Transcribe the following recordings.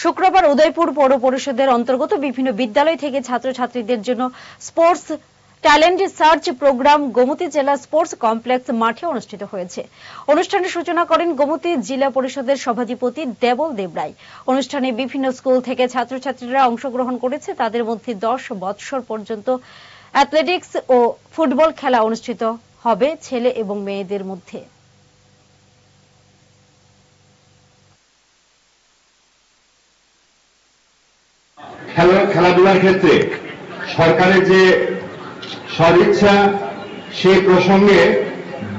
শুক্রবার উদয়পুর পৌর পরিষদের অন্তর্গত বিভিন্ন বিদ্যালয় থেকে ছাত্রছাত্রীদের জন্য sports talent search program Gomati জেলা স্পোর্টস কমপ্লেক্স মাঠে অনুষ্ঠিত হয়েছে। অনুষ্ঠানের সূচনা করেন গোমতী জেলা পরিষদের সভাধিপতি দেবল দেবরায়। অনুষ্ঠানে বিভিন্ন স্কুল থেকে ছাত্রছাত্রীরা অংশগ্রহণ করেছে। তাদের মধ্যে 10 বৎসর পর্যন্ত অ্যাথলেটিক্স ও ফুটবল খেলা অনুষ্ঠিত হবে ছেলে এবং মেয়েদের মধ্যে। খেলাধুলার ক্ষেত্রে সরকারের যে সদিচ্ছা সেই প্রসঙ্গে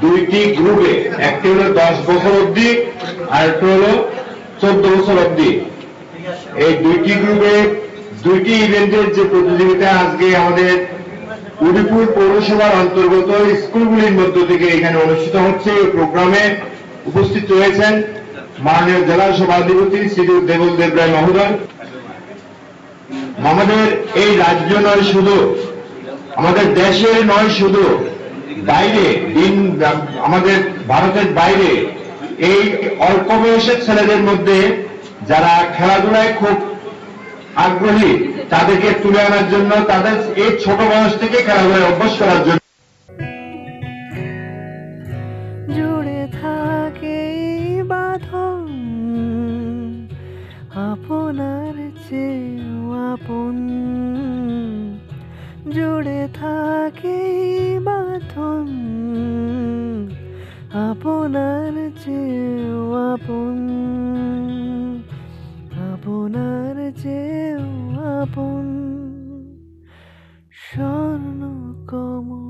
দুইটি গ্রুপে, একটি হলো 10 বছর অবধি আর একটা হলো 14 বছর অবধি, এই দুইটি গ্রুপে দুইটি ইভেন্টের যে প্রতিযোগিতা আজকে আমাদের উদয়পুর পৌরসভার অন্তর্গত স্কুলগুলির মধ্য থেকে এখানে অনুষ্ঠিত হচ্ছে। এই প্রোগ্রামে উপস্থিত রয়েছেন মাননীয় জেলা সভাধিপতি শ্রী দেবল দেবরায় মহোদয়। আমাদের এই রাজ্য নয় শুধু, আমাদের দেশের নয় শুধু, বাইরে আমাদের ভারতের বাইরে এই অল্প বয়সের ছেলেদের মধ্যে যারা খেলাধুলায় খুব আগ্রহী তাদেরকে তুলে আনার জন্য, তাদের এই ছোট বয়স থেকে খেলাধুলায় অভ্যাস করার জন্য জুড়ে থাকে বাঁধন আপনার চেয়েও আপন, জুড়ে থাকে বাঁধন আপনার চেয়েও আপন, আপনার চেয়েও আপন। স্বর্ণ কমল